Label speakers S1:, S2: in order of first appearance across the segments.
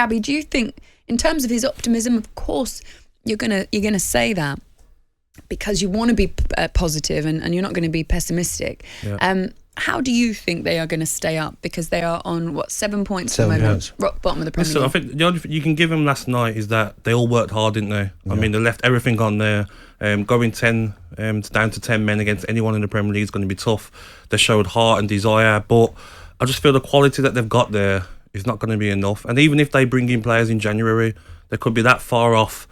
S1: Gabby, do you think, in terms of his optimism, of course, you're gonna say that because you want to be positive and you're not going to be pessimistic. Yeah. How do you think they are going to stay up? Because they are on, 7 points at the moment, rock bottom of the Premier League.
S2: I think the only thing you can give them last night is that they all worked hard, didn't they? Yeah. I mean, they left everything on there. Going 10 down to 10 men against anyone in the Premier League is going to be tough. They showed heart and desire, but I just feel the quality that they've got there is not going to be enough. And even if they bring in players in January, they could be that far off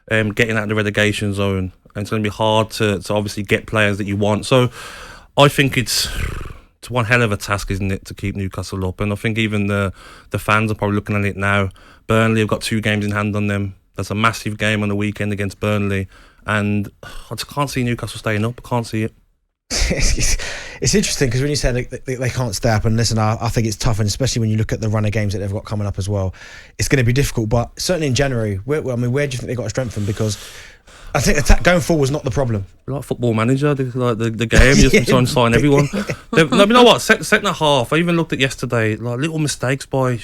S2: getting out of the relegation zone, and it's going to be hard to obviously get players that you want. So I think it's one hell of a task, isn't it, to keep Newcastle up? And I think even the fans are probably looking at it now. Burnley have got 2 games in hand on them. There's a massive game on the weekend against Burnley, and I just can't see Newcastle staying up. I can't see it.
S3: It's interesting because when you say they can't stay up, and listen, I think it's tough, and especially when you look at the run of games that they've got coming up as well, it's going to be difficult. But certainly in January, where do you think they got to strengthen? Because I think going forward was not the problem.
S2: Like Football Manager, like the game, just trying to sign everyone. You know what? Second half, I even looked at yesterday, like little mistakes by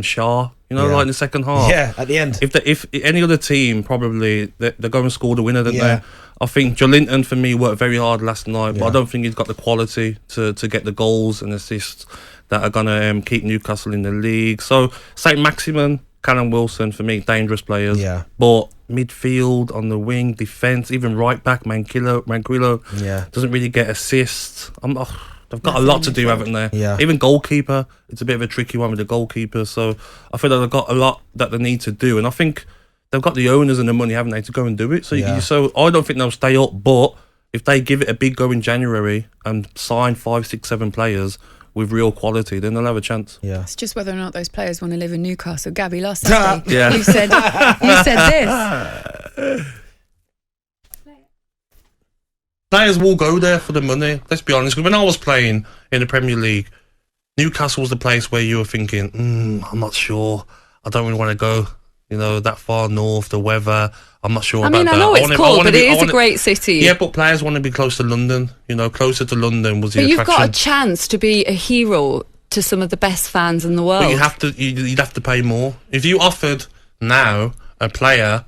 S2: Shaw. Like in the second half.
S3: Yeah, at the end.
S2: If any other team, probably they're going to score the winner, don't they? I think Joelinton, for me, worked very hard last night, but I don't think he's got the quality to get the goals and assists that are going to keep Newcastle in the league. So, St. Maximin, Callum Wilson, for me, dangerous players.
S3: Yeah.
S2: But midfield, on the wing, defence, even right back, Manquillo doesn't really get assists. They've got a lot to do, haven't they?
S3: Yeah.
S2: Even goalkeeper, it's a bit of a tricky one with the goalkeeper. So I feel like they've got a lot that they need to do. And I think they've got the owners and the money, haven't they, to go and do it. So so I don't think they'll stay up. But if they give it a big go in January and sign 5, 6, 7 players with real quality, then they'll have a chance.
S3: Yeah.
S1: It's just whether or not those players want to live in Newcastle. Gabby, last Saturday, you said this.
S2: Players will go there for the money, let's be honest. Because when I was playing in the Premier League, Newcastle was the place where you were thinking, I'm not sure, I don't really want to go, that far north, the weather, I'm not sure about that.
S1: I know it's cool, but it is a great city.
S2: Yeah, but players want to be close to London. Closer to London was the attraction.
S1: But you've got a chance to be a hero to some of the best fans in the world.
S2: But you'd have to pay more. If you offered now a player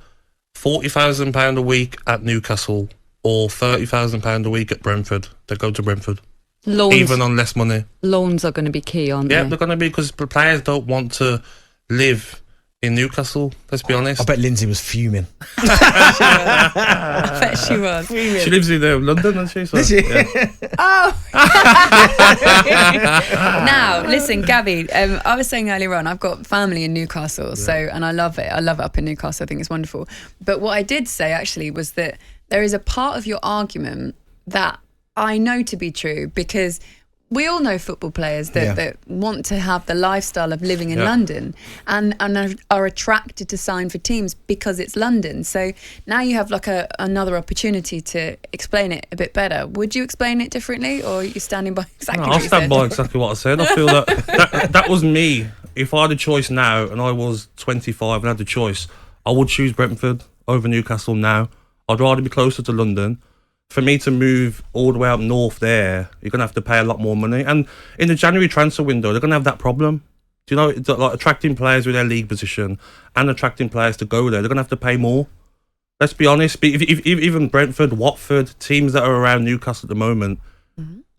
S2: £40,000 a week at Newcastle, or £30,000 a week at Brentford, they go to Brentford.
S1: Loans,
S2: even on less money.
S1: Loans are going to be key, aren't they?
S2: Yeah, they're going to be, because players don't want to live in Newcastle, let's be honest.
S3: I bet Lindsay was fuming.
S1: I bet she was. Fuming.
S2: She lives in London, doesn't she? So,
S1: yeah. Oh! Now, listen, Gabby, I was saying earlier on, I've got family in Newcastle, and I love it. I love it up in Newcastle. I think it's wonderful. But what I did say, actually, was that there is a part of your argument that I know to be true, because we all know football players that want to have the lifestyle of living in London and are attracted to sign for teams because it's London. So now you have like another opportunity to explain it a bit better. Would you explain it differently, or are you standing by exactly what you said?
S2: I'll stand by exactly what I said. I feel that was me. If I had a choice now and I was 25 and had the choice, I would choose Brentford over Newcastle now. I'd rather be closer to London. For me to move all the way up north there, you're going to have to pay a lot more money. And in the January transfer window, they're going to have that problem. Do you know, it's like attracting players with their league position and attracting players to go there, they're going to have to pay more. Let's be honest. If even Brentford, Watford, teams that are around Newcastle at the moment,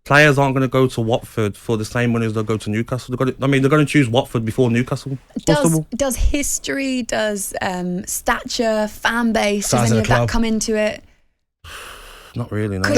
S2: players aren't going to go to Watford for the same money as they'll go to Newcastle. They're going to choose Watford before Newcastle.
S1: Does history, does stature, fan base, does any of that come into it?
S2: Not really, no. Not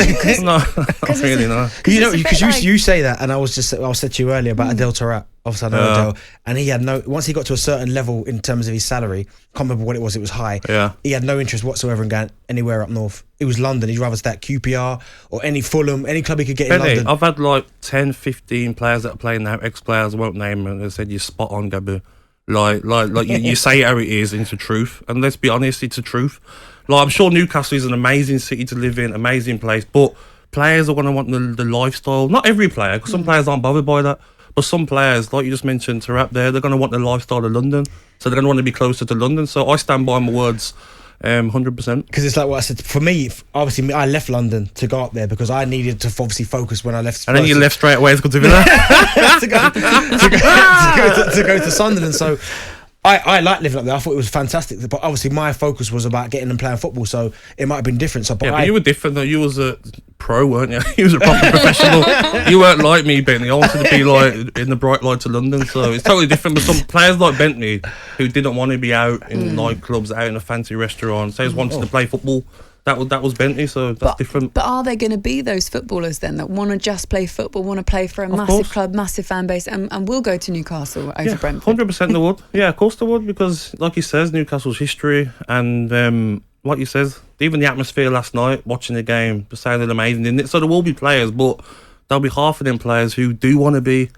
S2: really, no.
S3: Because you say that, and I said to you earlier about Adel Taarabt. Obviously, I know Adel, and he had once he got to a certain level in terms of his salary, can't remember what it was high.
S2: Yeah.
S3: He had no interest whatsoever in going anywhere up north. It was London. He'd rather stay at QPR or any Fulham, any club he could get in London.
S2: I've had like 10, 15 players that are playing now, ex-players, I won't name them, and they said, you're spot on, Gabby. Like you say how it is, and it's the truth. And let's be honest, it's the truth. Like, I'm sure Newcastle is an amazing city to live in, amazing place, but players are going to want the lifestyle. Not every player, because some players aren't bothered by that, but some players, like you just mentioned, Taarabt there, they're going to want the lifestyle of London, so they're going to want to be closer to London. So I stand by my words 100%.
S3: Because it's like what I said, for me, obviously I left London to go up there because I needed to obviously focus when I left Spurs.
S2: And then you left straight away to go to Villa?
S3: to go to Sunderland. So I like living up there. I thought it was fantastic, but obviously my focus was about getting them playing football, so it might have been different. So,
S2: but you were different though. You was a pro, weren't you? You was a proper professional. You weren't like me, Bentley. I wanted to be like in the bright lights of London, so it's totally different. But some players like Bentley, who didn't want to be out in nightclubs, out in a fancy restaurant, they just wanted to play football. That was Bentley, so that's different.
S1: But are there going to be those footballers then that want to just play football, want to play for a massive club, massive fan base, and will go to Newcastle over Brentford?
S2: 100% they would. Yeah, of course they would, because like he says, Newcastle's history and like he says, even the atmosphere last night, watching the game, sounded amazing, didn't it? So there will be players, but there'll be half of them players who do want to be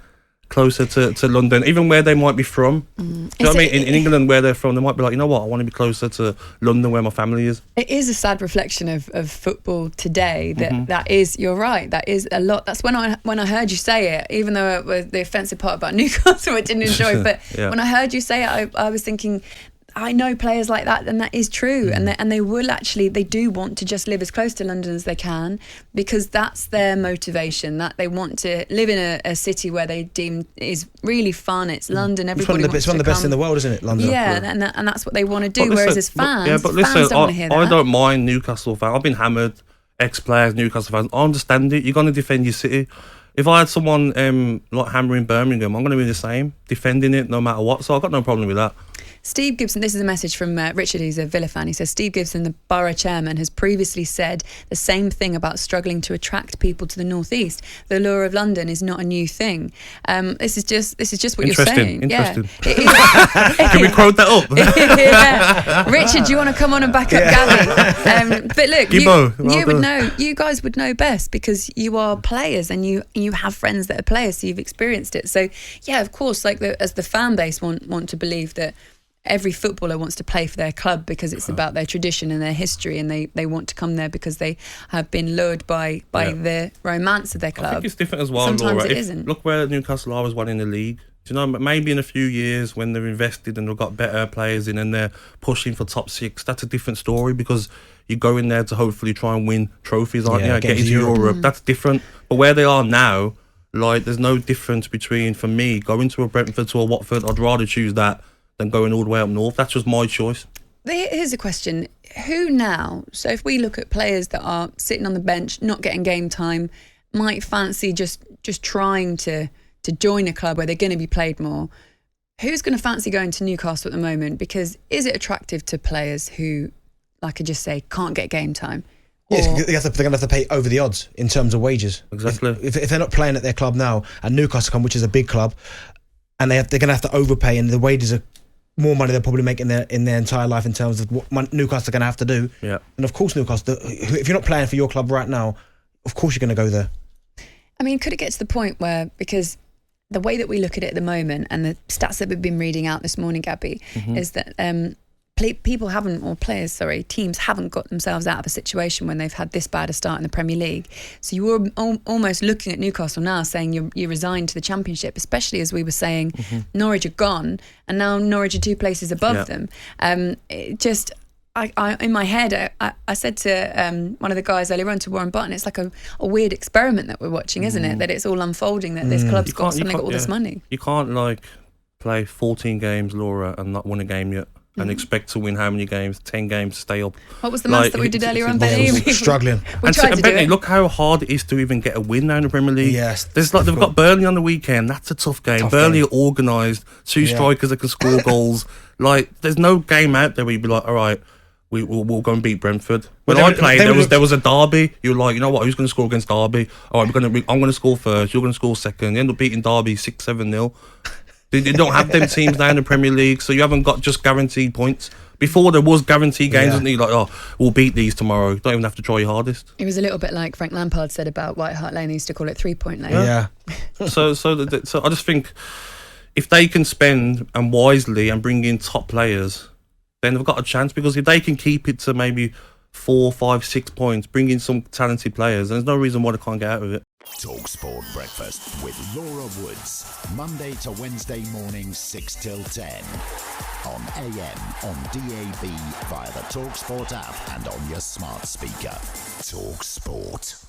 S2: closer to London, even where they might be from. Do you know what I mean? In England, where they're from, they might be like, you know what, I want to be closer to London, where my family is.
S1: It is a sad reflection of football today. That is, you're right. That is a lot. That's when I heard you say it, even though it was the offensive part about Newcastle, I didn't enjoy. But when I heard you say it, I was thinking, I know players like that, and that is true. And they will actually, they do want to just live as close to London as they can, because that's their motivation, that they want to live in a city where they deem is really fun. It's London. Everybody
S3: it's one of the best in the world, isn't it, London?
S1: Yeah, and that's what they want to do. Whereas as fans,
S2: but
S1: fans don't want to hear that.
S2: I don't mind Newcastle fans. I've been hammered, ex-players, Newcastle fans. I understand it. You're going to defend your city. If I had someone like hammering Birmingham, I'm going to be the same, defending it no matter what. So I've got no problem with that.
S1: Steve Gibson, this is a message from Richard, who's a Villa fan. He says, Steve Gibson, the borough chairman, has previously said the same thing about struggling to attract people to the northeast. The allure of London is not a new thing. This is just what you're saying.
S2: Interesting.
S1: Yeah.
S2: Can we quote that up?
S1: Yeah. Richard, do you want to come on and back up Gabby? But look, you guys would know best, because you are players and you have friends that are players, so you've experienced it. So yeah, of course, like as the fan base want to believe that every footballer wants to play for their club because it's about their tradition and their history, and they want to come there because they have been lured by the romance of their club.
S2: I think it's different as well,
S1: Sometimes
S2: Laura.
S1: it isn't.
S2: Look where Newcastle are as one in the league. Do you know, maybe in a few years when they've invested and they've got better players in and they're pushing for top 6, that's a different story, because you go in there to hopefully try and win trophies, aren't you? Get into Europe. That's different. But where they are now, like, there's no difference between, for me, going to a Brentford to a Watford. I'd rather choose that than going all the way up north. That's just my choice.
S1: Here's a question. Who now, so if we look at players that are sitting on the bench, not getting game time, might fancy just trying to join a club where they're going to be played more, who's going to fancy going to Newcastle at the moment? Because is it attractive to players who, like I just say, can't get game time?
S3: Yes, they're going to have to pay over the odds in terms of wages.
S2: Exactly.
S3: If they're not playing at their club now, and Newcastle come, which is a big club, and they're going to have to overpay, and the wages are more money they'll probably make in their entire life in terms of what Newcastle are going to have to do. Yeah. And of course, Newcastle, if you're not playing for your club right now, of course you're going to go there.
S1: I mean, could it get to the point where, because the way that we look at it at the moment, and the stats that we've been reading out this morning, Gabby, is that teams haven't got themselves out of a situation when they've had this bad a start in the Premier League. So you were almost looking at Newcastle now saying you resigned to the Championship, especially as we were saying Norwich are gone, and now Norwich are 2 places above them. I in my head, I said to one of the guys earlier on, to Warren Button, it's like a weird experiment that we're watching, isn't it? That it's all unfolding, that this club's got all this money.
S2: You can't play 14 games, Laura, and not win a game yet. And expect to win how many games? 10 games to stay up.
S1: What was the maths that we did earlier on, Benny?
S3: Struggling.
S1: we tried to do it.
S2: Look how hard it is to even get a win now in the Premier League.
S3: Yes,
S2: they've got Burnley on the weekend. That's a tough game. Burnley are organised. 2 strikers that can score goals. There's no game out there where you'd be like, all right, we'll go and beat Brentford. When I played, there was a derby. You were like, you know what? Who's going to score against Derby? All right, I'm going to score first. You're going to score second. You end up beating Derby 6-7-0. They don't have them teams now in the Premier League, so you haven't got just guaranteed points. Before there was guaranteed games, wasn't it? Like, oh, we'll beat these tomorrow. You don't even have to try your hardest.
S1: It was a little bit like Frank Lampard said about White Hart Lane. They used to call it 3-point lane.
S3: Yeah.
S2: So I just think if they can spend and wisely and bring in top players, then they've got a chance, because if they can keep it to maybe 4, 5, 6 points, bring in some talented players, there's no reason why they can't get out of it.
S4: talkSPORT Breakfast with Laura Woods, Monday to Wednesday mornings 6 till 10 on AM, on DAB, via the talkSPORT app and on your smart speaker. talkSPORT.